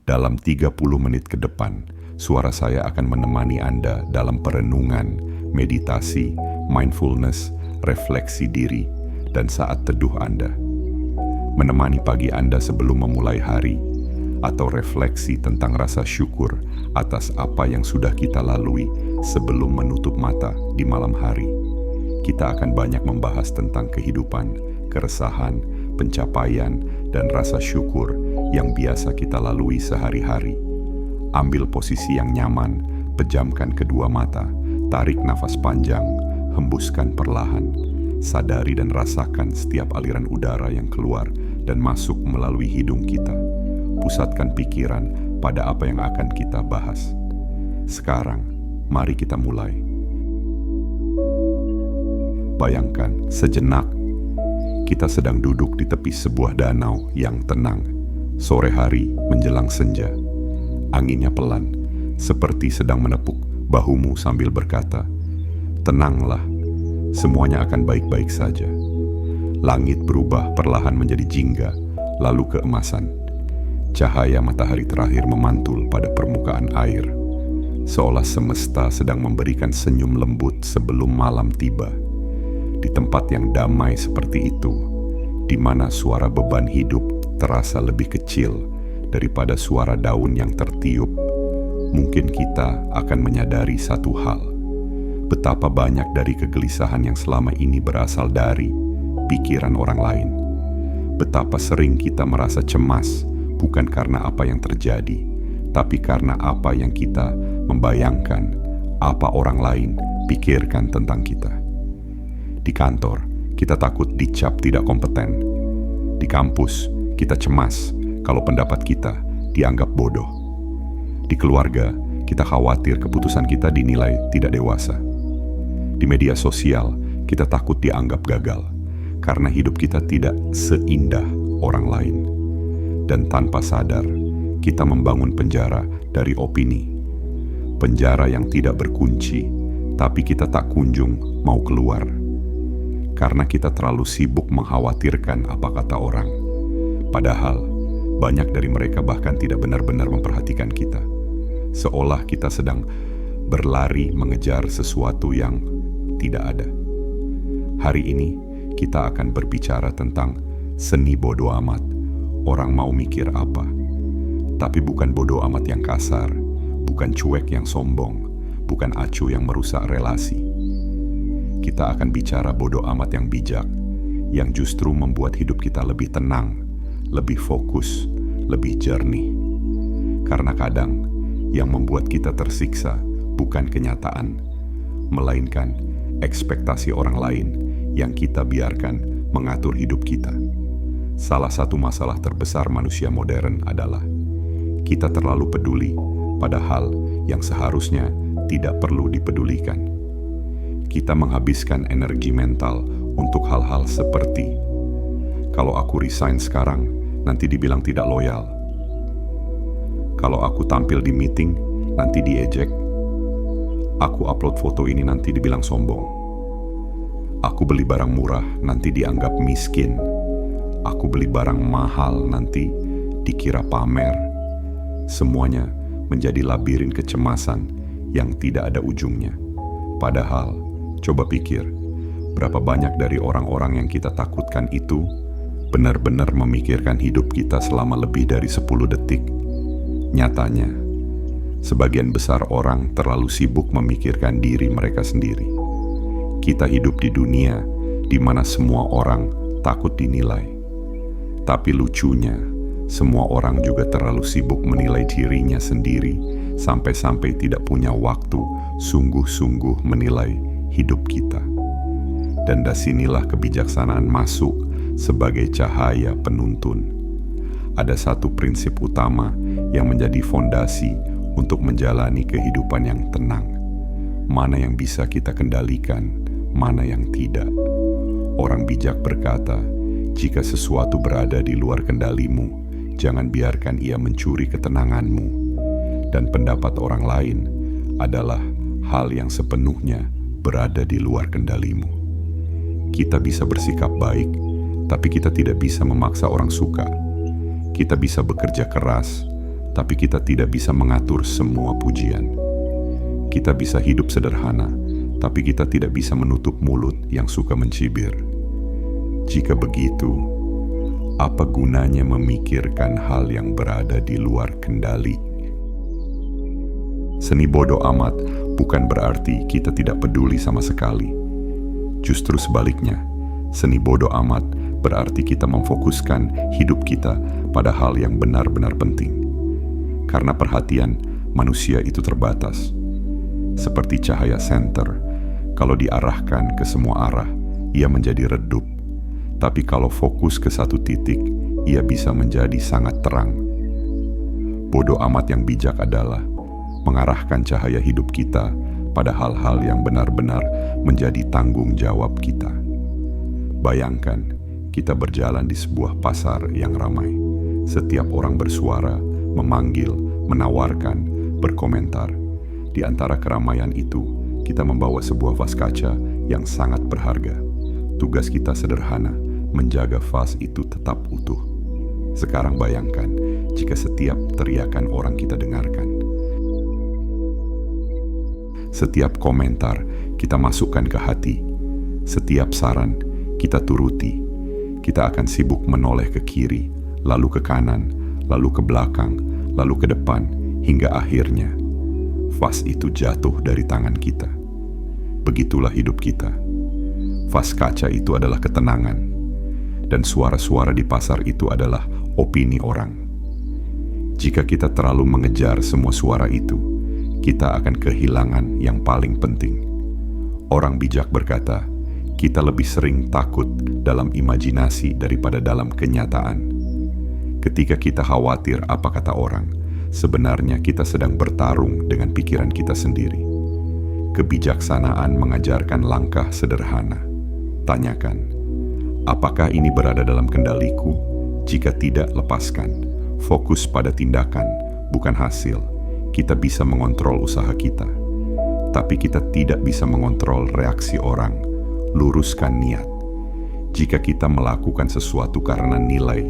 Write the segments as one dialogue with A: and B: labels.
A: Dalam 30 menit ke depan, suara saya akan menemani Anda dalam perenungan, meditasi, mindfulness, refleksi diri, dan saat teduh Anda. Menemani pagi Anda sebelum memulai hari, atau refleksi tentang rasa syukur atas apa yang sudah kita lalui sebelum menutup mata di malam hari. Kita akan banyak membahas tentang kehidupan, keresahan, pencapaian, dan rasa syukur yang biasa kita lalui sehari-hari. Ambil posisi yang nyaman, pejamkan kedua mata, tarik nafas panjang, hembuskan perlahan, sadari dan rasakan setiap aliran udara yang keluar dan masuk melalui hidung kita. Pusatkan pikiran pada apa yang akan kita bahas. Sekarang, mari kita mulai. Bayangkan sejenak, kita sedang duduk di tepi sebuah danau yang tenang. Sore hari menjelang senja. Anginnya pelan, seperti sedang menepuk bahumu sambil berkata, "Tenanglah, semuanya akan baik-baik saja." Langit berubah perlahan menjadi jingga, lalu keemasan. Cahaya matahari terakhir memantul pada permukaan air, seolah semesta sedang memberikan senyum lembut sebelum malam tiba. Di tempat yang damai seperti itu, di mana suara beban hidup terasa lebih kecil daripada suara daun yang tertiup, mungkin kita akan menyadari satu hal: betapa banyak dari kegelisahan yang selama ini berasal dari pikiran orang lain. Betapa sering kita merasa cemas bukan karena apa yang terjadi, tapi karena apa yang kita membayangkan, apa orang lain pikirkan tentang kita. Di kantor, kita takut dicap tidak kompeten. Di kampus, kita cemas kalau pendapat kita dianggap bodoh. Di keluarga, kita khawatir keputusan kita dinilai tidak dewasa. Di media sosial, kita takut dianggap gagal, karena hidup kita tidak seindah orang lain. Dan tanpa sadar, kita membangun penjara dari opini. Penjara yang tidak berkunci, tapi kita tak kunjung mau keluar. Karena kita terlalu sibuk mengkhawatirkan apa kata orang. Padahal, banyak dari mereka bahkan tidak benar-benar memperhatikan kita. Seolah kita sedang berlari mengejar sesuatu yang tidak ada. Hari ini, kita akan berbicara tentang seni bodo amat. Orang mau mikir apa, tapi bukan bodo amat yang kasar, bukan cuek yang sombong, bukan acuh yang merusak relasi. Kita akan bicara bodo amat yang bijak, yang justru membuat hidup kita lebih tenang, lebih fokus, lebih jernih. Karena kadang yang membuat kita tersiksa bukan kenyataan, melainkan ekspektasi orang lain yang kita biarkan mengatur hidup kita. Salah satu masalah terbesar manusia modern adalah kita terlalu peduli pada hal yang seharusnya tidak perlu dipedulikan. Kita menghabiskan energi mental untuk hal-hal seperti, kalau aku resign sekarang, nanti dibilang tidak loyal. Kalau aku tampil di meeting, nanti diejek. Aku upload foto ini, nanti dibilang sombong. Aku beli barang murah, nanti dianggap miskin. Aku beli barang mahal, nanti dikira pamer. Semuanya menjadi labirin kecemasan yang tidak ada ujungnya. Padahal, coba pikir, berapa banyak dari orang-orang yang kita takutkan itu benar-benar memikirkan hidup kita selama lebih dari 10 detik. Nyatanya, sebagian besar orang terlalu sibuk memikirkan diri mereka sendiri. Kita hidup di dunia di mana semua orang takut dinilai. Tapi lucunya, semua orang juga terlalu sibuk menilai dirinya sendiri sampai-sampai tidak punya waktu sungguh-sungguh menilai hidup kita. Dan disinilah kebijaksanaan masuk sebagai cahaya penuntun. Ada satu prinsip utama yang menjadi fondasi untuk menjalani kehidupan yang tenang. Mana yang bisa kita kendalikan, mana yang tidak. Orang bijak berkata, jika sesuatu berada di luar kendalimu, jangan biarkan ia mencuri ketenanganmu. Dan pendapat orang lain adalah hal yang sepenuhnya berada di luar kendalimu. Kita bisa bersikap baik, tapi kita tidak bisa memaksa orang suka. Kita bisa bekerja keras, tapi kita tidak bisa mengatur semua pujian. Kita bisa hidup sederhana, tapi kita tidak bisa menutup mulut yang suka mencibir. Jika begitu, apa gunanya memikirkan hal yang berada di luar kendali? Seni bodoh amat bukan berarti kita tidak peduli sama sekali. Justru sebaliknya, seni bodoh amat berarti kita memfokuskan hidup kita pada hal yang benar-benar penting. Karena perhatian manusia itu terbatas. Seperti cahaya senter, kalau diarahkan ke semua arah, ia menjadi redup. Tapi kalau fokus ke satu titik, ia bisa menjadi sangat terang. Bodoh amat yang bijak adalah mengarahkan cahaya hidup kita pada hal-hal yang benar-benar menjadi tanggung jawab kita. Bayangkan, kita berjalan di sebuah pasar yang ramai. Setiap orang bersuara, memanggil, menawarkan, berkomentar. Di antara keramaian itu, kita membawa sebuah vas kaca yang sangat berharga. Tugas kita sederhana, menjaga vas itu tetap utuh. Sekarang bayangkan, jika setiap teriakan orang kita dengarkan. Setiap komentar kita masukkan ke hati. Setiap saran kita turuti. Kita akan sibuk menoleh ke kiri, lalu ke kanan, lalu ke belakang, lalu ke depan, hingga akhirnya vas itu jatuh dari tangan kita. Begitulah hidup kita. Vas kaca itu adalah ketenangan, dan suara-suara di pasar itu adalah opini orang. Jika kita terlalu mengejar semua suara itu, kita akan kehilangan yang paling penting. Orang bijak berkata, kita lebih sering takut dalam imajinasi daripada dalam kenyataan. Ketika kita khawatir apa kata orang, sebenarnya kita sedang bertarung dengan pikiran kita sendiri. Kebijaksanaan mengajarkan langkah sederhana. Tanyakan, apakah ini berada dalam kendaliku? Jika tidak, lepaskan. Fokus pada tindakan, bukan hasil. Kita bisa mengontrol usaha kita, tapi kita tidak bisa mengontrol reaksi orang. Luruskan niat. Jika kita melakukan sesuatu karena nilai,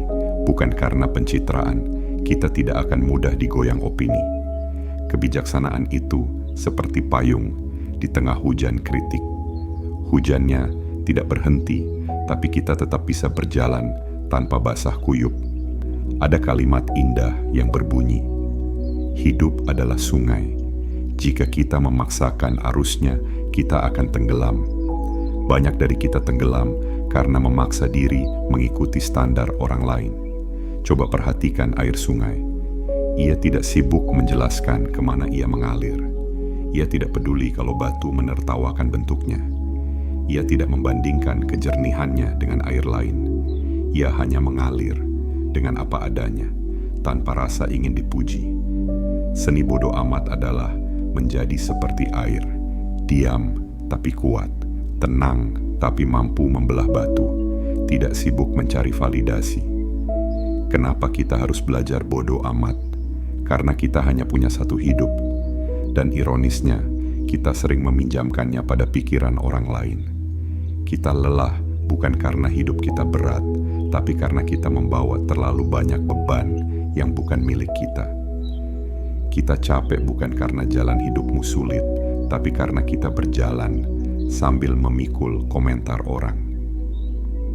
A: bukan karena pencitraan, kita tidak akan mudah digoyang opini. Kebijaksanaan itu seperti payung di tengah hujan kritik. Hujannya tidak berhenti, tapi kita tetap bisa berjalan tanpa basah kuyup. Ada kalimat indah yang berbunyi, hidup adalah sungai. Jika kita memaksakan arusnya, kita akan tenggelam. Banyak dari kita tenggelam karena memaksa diri mengikuti standar orang lain. Coba perhatikan air sungai. Ia tidak sibuk menjelaskan kemana ia mengalir. Ia tidak peduli kalau batu menertawakan bentuknya. Ia tidak membandingkan kejernihannya dengan air lain. Ia hanya mengalir dengan apa adanya, tanpa rasa ingin dipuji. Seni bodoh amat adalah menjadi seperti air, diam tapi kuat, tenang tapi mampu membelah batu, tidak sibuk mencari validasi. Kenapa kita harus belajar bodoh amat? Karena kita hanya punya satu hidup, dan ironisnya, kita sering meminjamkannya pada pikiran orang lain. Kita lelah bukan karena hidup kita berat, tapi karena kita membawa terlalu banyak beban yang bukan milik kita. Kita capek bukan karena jalan hidupmu sulit, tapi karena kita berjalan sambil memikul komentar orang.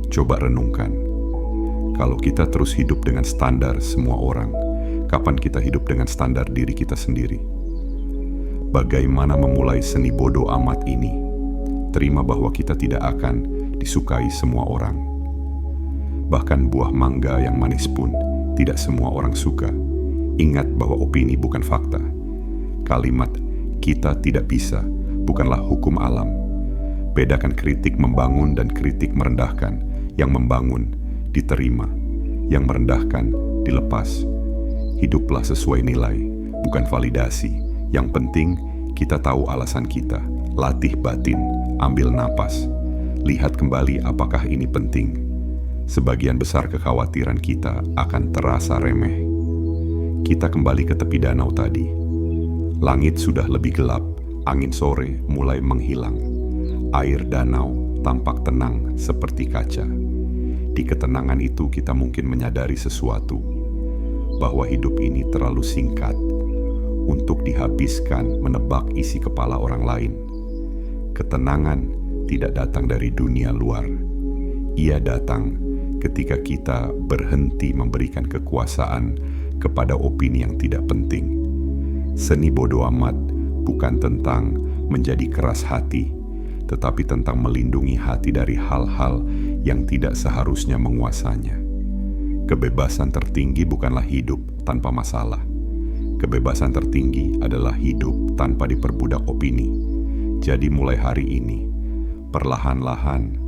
A: Coba renungkan, kalau kita terus hidup dengan standar semua orang, kapan kita hidup dengan standar diri kita sendiri? Bagaimana memulai seni bodoh amat ini? Terima bahwa kita tidak akan disukai semua orang. Bahkan buah mangga yang manis pun tidak semua orang suka. Ingat bahwa opini bukan fakta. Kalimat "kita tidak bisa" bukanlah hukum alam. Bedakan kritik membangun dan kritik merendahkan. Yang membangun diterima, yang merendahkan dilepas. Hiduplah sesuai nilai, bukan validasi. Yang penting kita tahu alasan kita. Latih batin, ambil napas. Lihat kembali apakah ini penting. Sebagian besar kekhawatiran kita akan terasa remeh. Kita kembali ke tepi danau tadi. Langit sudah lebih gelap, angin sore mulai menghilang. Air danau tampak tenang seperti kaca. Di ketenangan itu kita mungkin menyadari sesuatu, bahwa hidup ini terlalu singkat untuk dihabiskan menebak isi kepala orang lain. Ketenangan tidak datang dari dunia luar. Ia datang ketika kita berhenti memberikan kekuasaan kepada opini yang tidak penting. Seni bodo amat bukan tentang menjadi keras hati, tetapi tentang melindungi hati dari hal-hal yang tidak seharusnya menguasanya. Kebebasan tertinggi bukanlah hidup tanpa masalah. Kebebasan tertinggi adalah hidup tanpa diperbudak opini. Jadi mulai hari ini, perlahan-lahan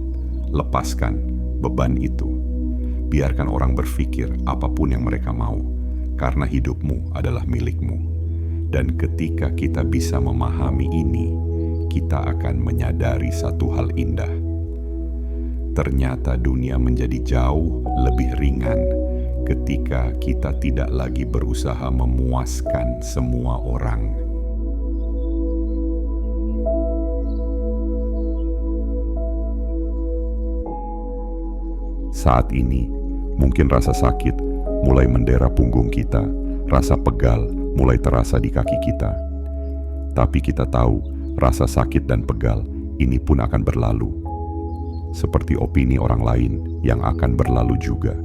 A: lepaskan beban itu. Biarkan orang berpikir apapun yang mereka mau, karena hidupmu adalah milikmu. Dan ketika kita bisa memahami ini, kita akan menyadari satu hal indah. Ternyata dunia menjadi jauh lebih ringan ketika kita tidak lagi berusaha memuaskan semua orang. Saat ini, mungkin rasa sakit mulai mendera punggung kita, rasa pegal mulai terasa di kaki kita. Tapi kita tahu, rasa sakit dan pegal ini pun akan berlalu. Seperti opini orang lain yang akan berlalu juga.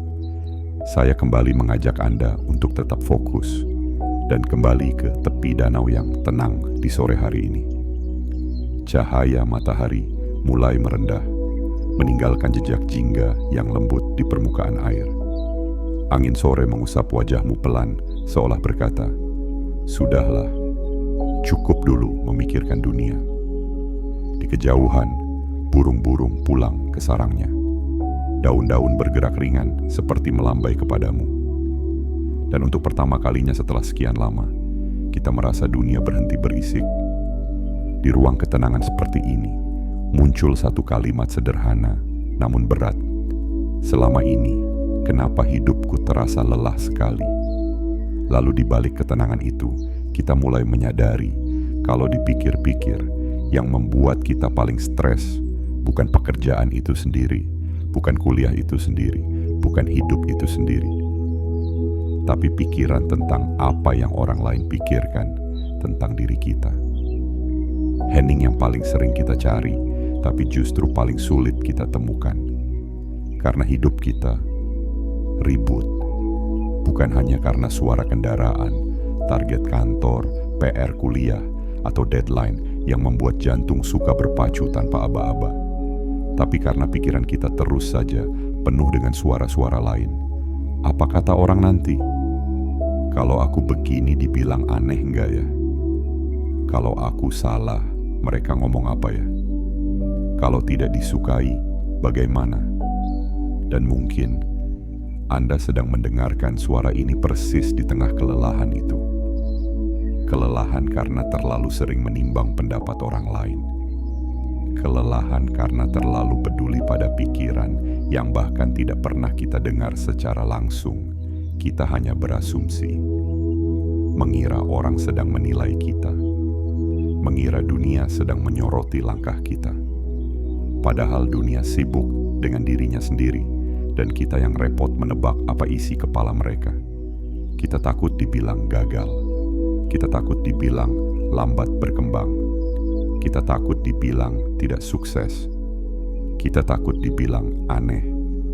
A: Saya kembali mengajak Anda untuk tetap fokus dan kembali ke tepi danau yang tenang di sore hari ini. Cahaya matahari mulai merendah, meninggalkan jejak jingga yang lembut di permukaan air. Angin sore mengusap wajahmu pelan, seolah berkata, "Sudahlah, cukup dulu memikirkan dunia." Di kejauhan, burung-burung pulang ke sarangnya. Daun-daun bergerak ringan seperti melambai kepadamu. Dan untuk pertama kalinya setelah sekian lama, kita merasa dunia berhenti berisik. Di ruang ketenangan seperti ini, muncul satu kalimat sederhana namun berat. Selama ini, kenapa hidupku terasa lelah sekali? Lalu di balik ketenangan itu, kita mulai menyadari kalau dipikir-pikir yang membuat kita paling stres bukan pekerjaan itu sendiri, bukan kuliah itu sendiri, bukan hidup itu sendiri, tapi pikiran tentang apa yang orang lain pikirkan tentang diri kita. Hening yang paling sering kita cari, tapi justru paling sulit kita temukan. Karena hidup kita ribut, bukan hanya karena suara kendaraan, target kantor, PR kuliah, atau deadline yang membuat jantung suka berpacu tanpa aba-aba. Tapi karena pikiran kita terus saja penuh dengan suara-suara lain. Apa kata orang nanti? Kalau aku begini dibilang aneh enggak ya? Kalau aku salah, mereka ngomong apa ya? Kalau tidak disukai, bagaimana? Dan mungkin Anda sedang mendengarkan suara ini persis di tengah kelelahan itu. Kelelahan karena terlalu sering menimbang pendapat orang lain. Kelelahan karena terlalu peduli pada pikiran yang bahkan tidak pernah kita dengar secara langsung. Kita hanya berasumsi, mengira orang sedang menilai kita, mengira dunia sedang menyoroti langkah kita. Padahal dunia sibuk dengan dirinya sendiri, dan kita yang repot menebak apa isi kepala mereka. Kita takut dibilang gagal, kita takut dibilang lambat berkembang, kita takut dibilang tidak sukses, kita takut dibilang aneh,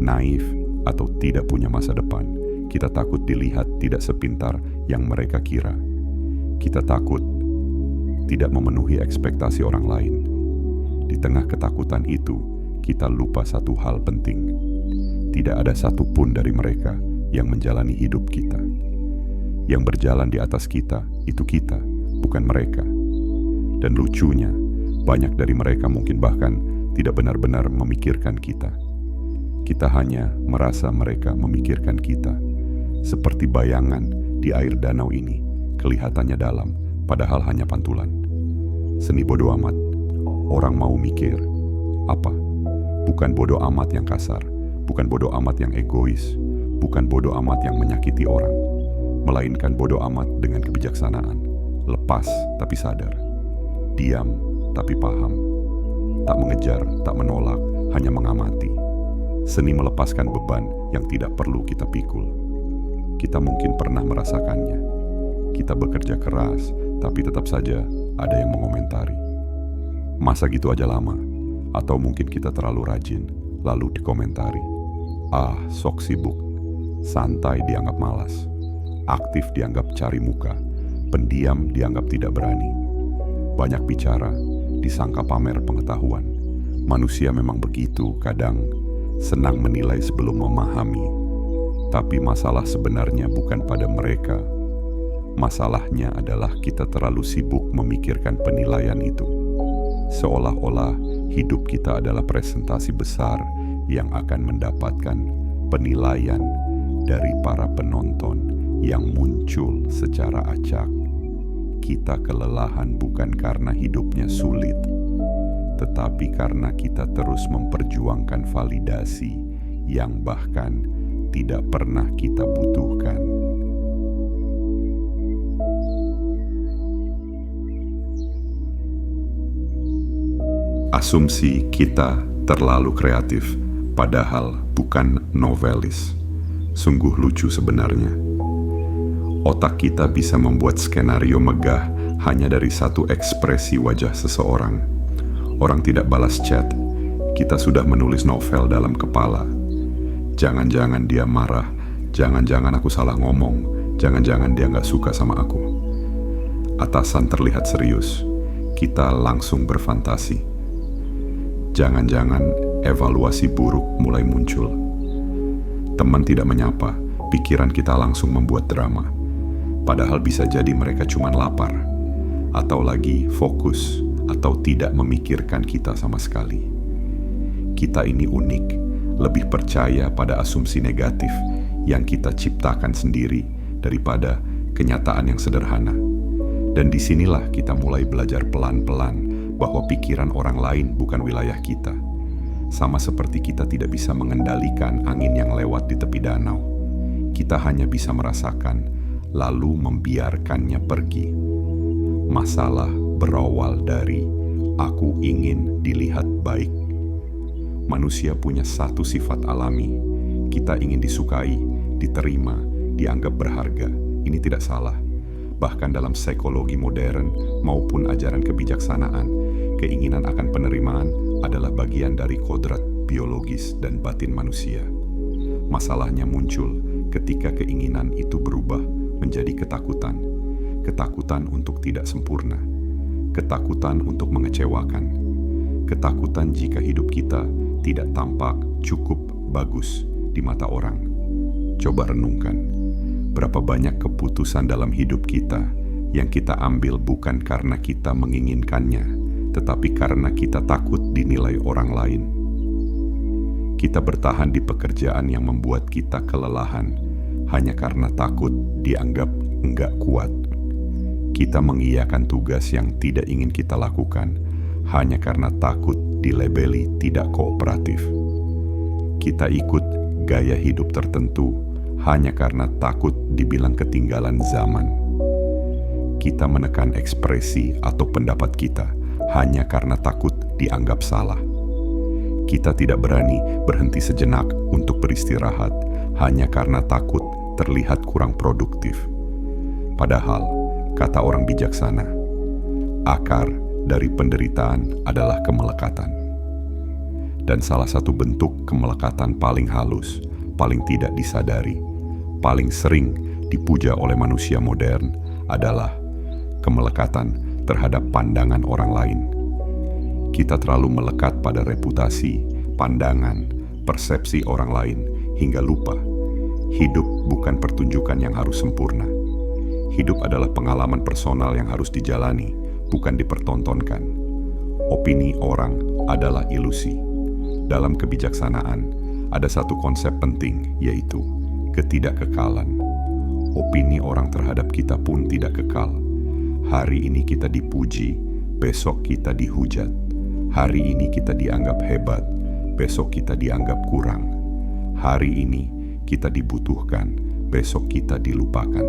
A: naif, atau tidak punya masa depan. Kita takut dilihat tidak sepintar yang mereka kira. Kita takut tidak memenuhi ekspektasi orang lain. Di tengah ketakutan itu, kita lupa satu hal penting. Tidak ada satupun dari mereka yang menjalani hidup kita. Yang berjalan di atas kita, itu kita, bukan mereka. Dan lucunya, banyak dari mereka mungkin bahkan tidak benar-benar memikirkan kita. Kita hanya merasa mereka memikirkan kita. Seperti bayangan di air danau ini, kelihatannya dalam, padahal hanya pantulan. Seni bodo amat. Orang mau mikir, apa? Bukan bodo amat yang kasar, bukan bodo amat yang egois, bukan bodo amat yang menyakiti orang, melainkan bodo amat dengan kebijaksanaan, lepas tapi sadar, diam tapi paham, tak mengejar, tak menolak, hanya mengamati. Seni melepaskan beban yang tidak perlu kita pikul. Kita mungkin pernah merasakannya. Kita bekerja keras, tapi tetap saja ada yang mengomentari. Masa gitu aja lama? Atau mungkin kita terlalu rajin, lalu dikomentari. Ah, sok sibuk. Santai dianggap malas. Aktif dianggap cari muka. Pendiam dianggap tidak berani. Banyak bicara, disangka pamer pengetahuan. Manusia memang begitu, kadang senang menilai sebelum memahami. Tapi masalah sebenarnya bukan pada mereka. Masalahnya adalah kita terlalu sibuk memikirkan penilaian itu. Seolah-olah hidup kita adalah presentasi besar yang akan mendapatkan penilaian dari para penonton yang muncul secara acak. Kita kelelahan bukan karena hidupnya sulit, tetapi karena kita terus memperjuangkan validasi yang bahkan tidak pernah kita butuhkan. Asumsi kita terlalu kreatif, padahal bukan novelis. Sungguh lucu sebenarnya. Otak kita bisa membuat skenario megah hanya dari satu ekspresi wajah seseorang. Orang tidak balas chat, kita sudah menulis novel dalam kepala. Jangan-jangan dia marah, jangan-jangan aku salah ngomong, jangan-jangan dia gak suka sama aku. Atasan terlihat serius, kita langsung berfantasi. Jangan-jangan evaluasi buruk mulai muncul. Teman tidak menyapa, pikiran kita langsung membuat drama. Padahal bisa jadi mereka cuma lapar, atau lagi fokus, atau tidak memikirkan kita sama sekali. Kita ini unik, lebih percaya pada asumsi negatif yang kita ciptakan sendiri daripada kenyataan yang sederhana. Dan disinilah kita mulai belajar pelan-pelan bahwa pikiran orang lain bukan wilayah kita. Sama seperti kita tidak bisa mengendalikan angin yang lewat di tepi danau. Kita hanya bisa merasakan, lalu membiarkannya pergi. Masalah berawal dari aku ingin dilihat baik. Manusia punya satu sifat alami. Kita ingin disukai, diterima, dianggap berharga. Ini tidak salah. Bahkan dalam psikologi modern maupun ajaran kebijaksanaan, keinginan akan penerimaan adalah bagian dari kodrat biologis dan batin manusia. Masalahnya muncul ketika keinginan itu berubah menjadi ketakutan. Ketakutan untuk tidak sempurna. Ketakutan untuk mengecewakan. Ketakutan jika hidup kita tidak tampak cukup bagus di mata orang. Coba renungkan. Berapa banyak keputusan dalam hidup kita yang kita ambil bukan karena kita menginginkannya, tetapi karena kita takut dinilai orang lain. Kita bertahan di pekerjaan yang membuat kita kelelahan hanya karena takut dianggap enggak kuat. Kita mengiyakan tugas yang tidak ingin kita lakukan hanya karena takut dilabeli tidak kooperatif. Kita ikut gaya hidup tertentu hanya karena takut dibilang ketinggalan zaman. Kita menekan ekspresi atau pendapat kita hanya karena takut dianggap salah. Kita tidak berani berhenti sejenak untuk beristirahat hanya karena takut terlihat kurang produktif. Padahal, kata orang bijaksana, akar dari penderitaan adalah kemelekatan. Dan salah satu bentuk kemelekatan paling halus, paling tidak disadari, paling sering dipuja oleh manusia modern adalah kemelekatan terhadap pandangan orang lain. Kita terlalu melekat pada reputasi, pandangan, persepsi orang lain hingga lupa. Hidup bukan pertunjukan yang harus sempurna. Hidup adalah pengalaman personal yang harus dijalani, bukan dipertontonkan. Opini orang adalah ilusi. Dalam kebijaksanaan, ada satu konsep penting, yaitu ketidakkekalan. Opini orang terhadap kita pun tidak kekal. Hari ini kita dipuji, besok kita dihujat. Hari ini kita dianggap hebat, besok kita dianggap kurang. Hari ini kita dibutuhkan, besok kita dilupakan.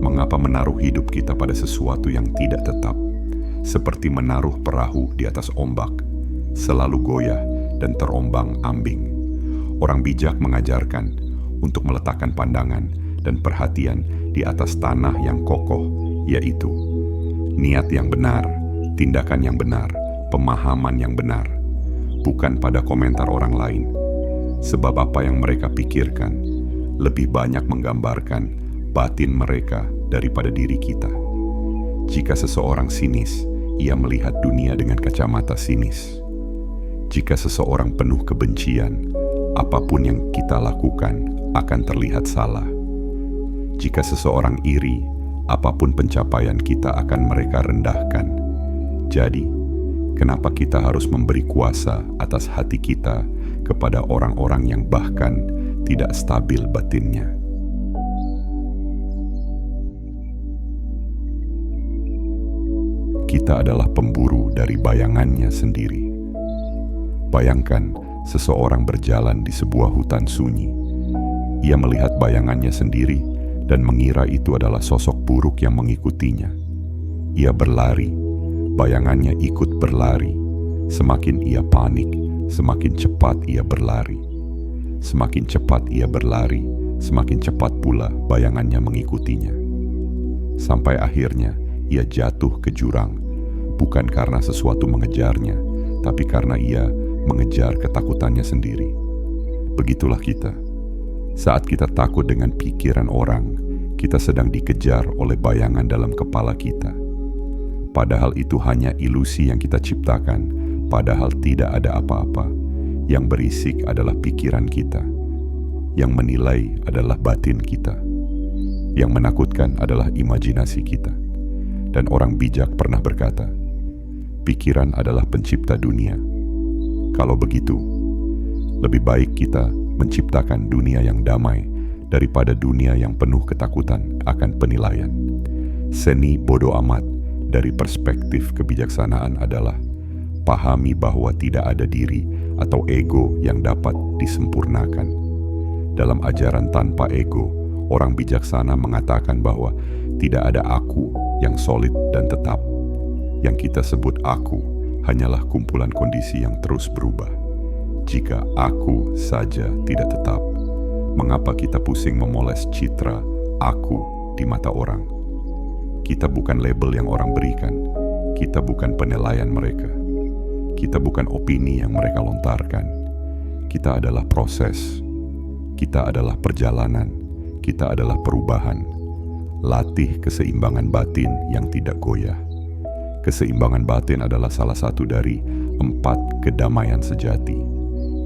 A: Mengapa menaruh hidup kita pada sesuatu yang tidak tetap? Seperti menaruh perahu di atas ombak, selalu goyah dan terombang-ambing. Orang bijak mengajarkan untuk meletakkan pandangan dan perhatian di atas tanah yang kokoh, yaitu niat yang benar, tindakan yang benar, pemahaman yang benar, bukan pada komentar orang lain. Sebab apa yang mereka pikirkan lebih banyak menggambarkan batin mereka daripada diri kita. Jika seseorang sinis, ia melihat dunia dengan kacamata sinis. Jika seseorang penuh kebencian, apapun yang kita lakukan akan terlihat salah. Jika seseorang iri, apapun pencapaian kita akan mereka rendahkan. Jadi, kenapa kita harus memberi kuasa atas hati kita kepada orang-orang yang bahkan tidak stabil batinnya? Kita adalah pemburu dari bayangannya sendiri. Bayangkan seseorang berjalan di sebuah hutan sunyi. Ia melihat bayangannya sendiri dan mengira itu adalah sosok buruk yang mengikutinya. Ia berlari, bayangannya ikut berlari. Semakin ia panik, semakin cepat ia berlari. Semakin cepat ia berlari, semakin cepat pula bayangannya mengikutinya. Sampai akhirnya ia jatuh ke jurang, bukan karena sesuatu mengejarnya, tapi karena ia mengejar ketakutannya sendiri. Begitulah kita. Saat kita takut dengan pikiran orang, kita sedang dikejar oleh bayangan dalam kepala kita. Padahal itu hanya ilusi yang kita ciptakan, padahal tidak ada apa-apa. Yang berisik adalah pikiran kita. Yang menilai adalah batin kita. Yang menakutkan adalah imajinasi kita. Dan orang bijak pernah berkata, pikiran adalah pencipta dunia. Kalau begitu, lebih baik kita menciptakan dunia yang damai daripada dunia yang penuh ketakutan akan penilaian. Seni bodoh amat dari perspektif kebijaksanaan adalah pahami bahwa tidak ada diri atau ego yang dapat disempurnakan. Dalam ajaran tanpa ego, orang bijaksana mengatakan bahwa tidak ada aku yang solid dan tetap. Yang kita sebut aku hanyalah kumpulan kondisi yang terus berubah. Jika aku saja tidak tetap, mengapa kita pusing memoles citra aku di mata orang? Kita bukan label yang orang berikan. Kita bukan penilaian mereka. Kita bukan opini yang mereka lontarkan. Kita adalah proses. Kita adalah perjalanan. Kita adalah perubahan. Latih keseimbangan batin yang tidak goyah. Keseimbangan batin adalah salah satu dari 4 kedamaian sejati.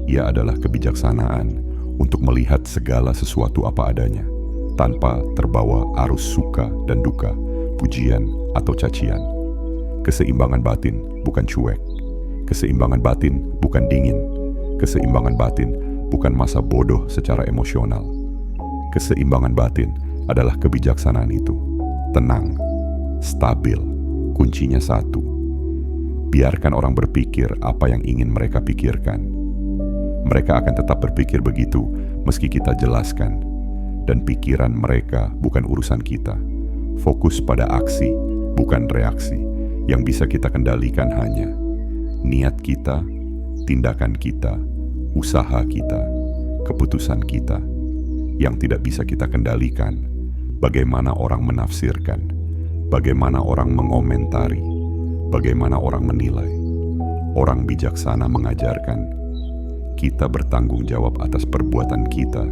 A: Ia adalah kebijaksanaan untuk melihat segala sesuatu apa adanya, tanpa terbawa arus suka dan duka, pujian atau cacian. Keseimbangan batin bukan cuek. Keseimbangan batin bukan dingin. Keseimbangan batin bukan masa bodoh secara emosional. Keseimbangan batin adalah kebijaksanaan itu. Tenang, stabil, kuncinya satu. Biarkan orang berpikir apa yang ingin mereka pikirkan. Mereka akan tetap berpikir begitu meski kita jelaskan. Dan pikiran mereka bukan urusan kita. Fokus pada aksi, bukan reaksi. Yang bisa kita kendalikan hanya niat kita, tindakan kita, usaha kita, keputusan kita. Yang tidak bisa kita kendalikan, bagaimana orang menafsirkan, bagaimana orang mengomentari, bagaimana orang menilai. Orang bijaksana mengajarkan, kita bertanggung jawab atas perbuatan kita,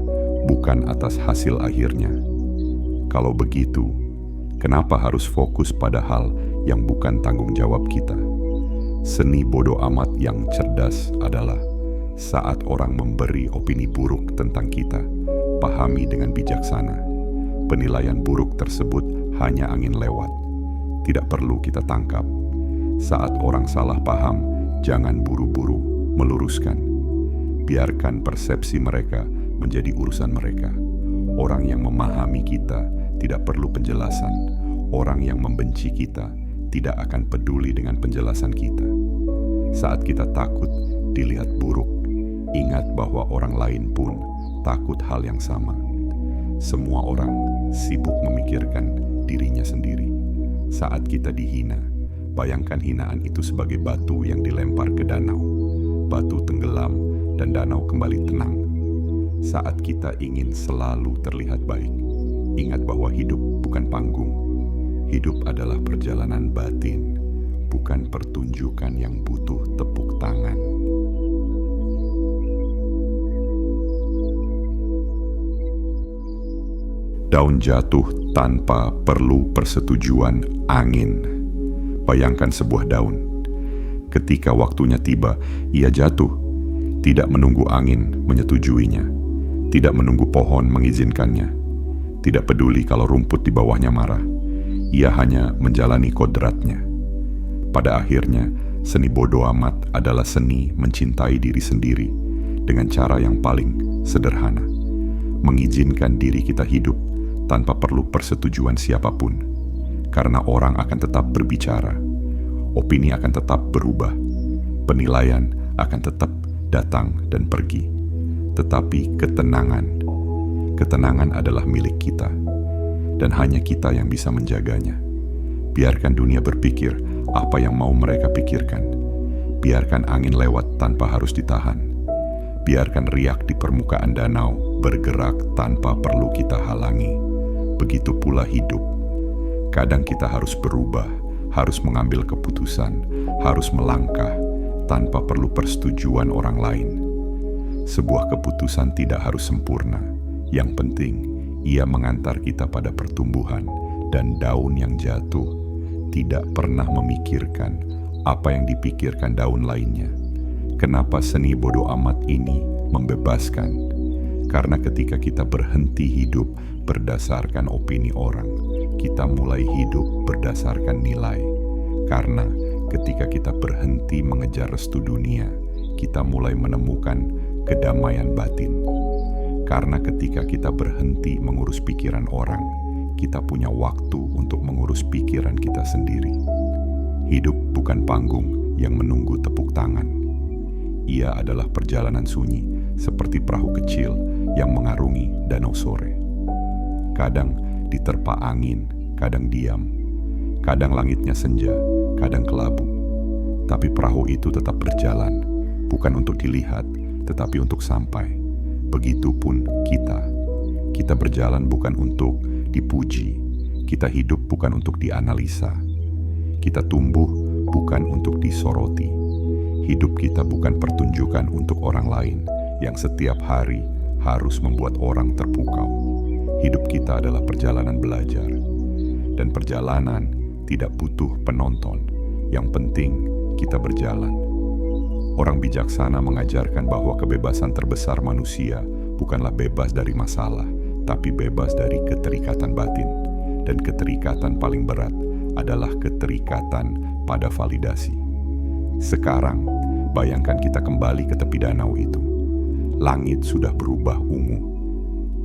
A: bukan atas hasil akhirnya. Kalau begitu, kenapa harus fokus pada hal yang bukan tanggung jawab kita? Seni bodoh amat yang cerdas adalah saat orang memberi opini buruk tentang kita, pahami dengan bijaksana. Penilaian buruk tersebut hanya angin lewat. Tidak perlu kita tangkap. Saat orang salah paham, jangan buru-buru meluruskan. Biarkan persepsi mereka menjadi urusan mereka. Orang yang memahami kita tidak perlu penjelasan. Orang yang membenci kita tidak akan peduli dengan penjelasan kita. Saat kita takut dilihat buruk, ingat bahwa orang lain pun takut hal yang sama. Semua orang sibuk memikirkan dirinya sendiri. Saat kita dihina, bayangkan hinaan itu sebagai batu yang dilempar ke danau. Batu tenggelam dan danau kembali tenang. Saat kita ingin selalu terlihat baik, Ingat bahwa hidup bukan panggung. Hidup adalah perjalanan batin, bukan pertunjukan yang butuh tepuk tangan. Daun jatuh tanpa perlu persetujuan angin. Bayangkan sebuah daun. Ketika waktunya tiba, ia jatuh. Tidak menunggu angin menyetujuinya. Tidak menunggu pohon mengizinkannya. Tidak peduli kalau rumput di bawahnya marah. Ia hanya menjalani kodratnya. Pada akhirnya, seni bodo amat adalah seni mencintai diri sendiri dengan cara yang paling sederhana. Mengizinkan diri kita hidup tanpa perlu persetujuan siapapun. Karena orang akan tetap berbicara, opini akan tetap berubah, penilaian akan tetap datang dan pergi. Tetapi ketenangan adalah milik kita, dan hanya kita yang bisa menjaganya. Biarkan dunia berpikir apa yang mau mereka pikirkan. Biarkan angin lewat tanpa harus ditahan. Biarkan riak di permukaan danau bergerak tanpa perlu kita halangi. Begitu pula hidup. Kadang kita harus berubah, harus mengambil keputusan, harus melangkah tanpa perlu persetujuan orang lain. Sebuah keputusan tidak harus sempurna. Yang penting, ia mengantar kita pada pertumbuhan, dan daun yang jatuh tidak pernah memikirkan apa yang dipikirkan daun lainnya. Kenapa seni bodo amat ini membebaskan? Karena ketika kita berhenti hidup berdasarkan opini orang, kita mulai hidup berdasarkan nilai. Karena ketika kita berhenti mengejar restu dunia, kita mulai menemukan kedamaian batin. Karena ketika kita berhenti mengurus pikiran orang, kita punya waktu untuk mengurus pikiran kita sendiri. Hidup bukan panggung yang menunggu tepuk tangan. Ia adalah perjalanan sunyi, seperti perahu kecil yang mengarungi danau sore. Kadang diterpa angin, kadang diam. Kadang langitnya senja, kadang kelabu. Tapi perahu itu tetap berjalan, bukan untuk dilihat, tetapi untuk sampai. Begitupun kita. Kita berjalan bukan untuk dipuji. Kita hidup bukan untuk dianalisa. Kita tumbuh bukan untuk disoroti. Hidup kita bukan pertunjukan untuk orang lain yang setiap hari harus membuat orang terpukau. Hidup kita adalah perjalanan belajar. Dan perjalanan tidak butuh penonton. Yang penting kita berjalan. Orang bijaksana mengajarkan bahwa kebebasan terbesar manusia bukanlah bebas dari masalah, tapi bebas dari keterikatan batin. Dan keterikatan paling berat adalah keterikatan pada validasi. Sekarang, bayangkan kita kembali ke tepi danau itu. Langit sudah berubah ungu.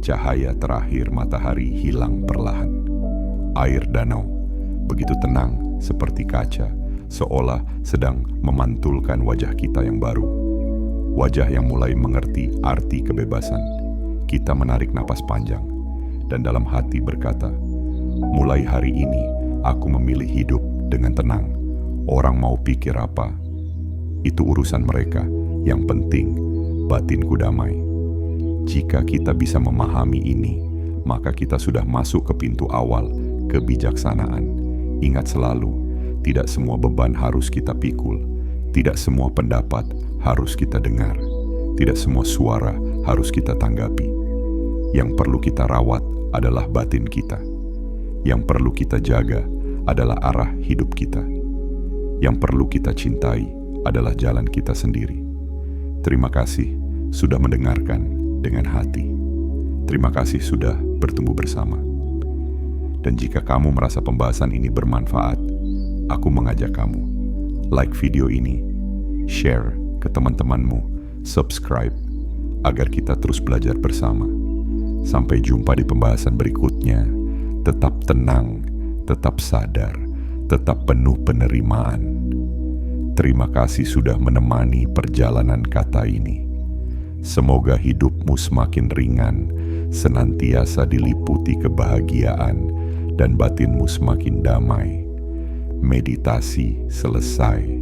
A: Cahaya terakhir matahari hilang perlahan. Air danau begitu tenang seperti kaca, seolah sedang memantulkan wajah kita yang baru. Wajah yang mulai mengerti arti kebebasan. Kita menarik napas panjang dan dalam hati berkata, mulai hari ini aku memilih hidup dengan tenang. Orang mau pikir apa, itu urusan mereka. Yang penting batinku damai. Jika kita bisa memahami ini, maka kita sudah masuk ke pintu awal kebijaksanaan. Ingat selalu, tidak semua beban harus kita pikul. Tidak semua pendapat harus kita dengar. Tidak semua suara harus kita tanggapi. Yang perlu kita rawat adalah batin kita. Yang perlu kita jaga adalah arah hidup kita. Yang perlu kita cintai adalah jalan kita sendiri. Terima kasih sudah mendengarkan dengan hati. Terima kasih sudah bertumbuh bersama. Dan jika kamu merasa pembahasan ini bermanfaat, aku mengajak kamu like video ini, share ke teman-temanmu, subscribe agar kita terus belajar bersama. Sampai jumpa di pembahasan berikutnya. Tetap tenang, tetap sadar, tetap penuh penerimaan. Terima kasih sudah menemani perjalanan kata ini. Semoga hidupmu semakin ringan, senantiasa diliputi kebahagiaan, dan batinmu semakin damai. Meditasi selesai.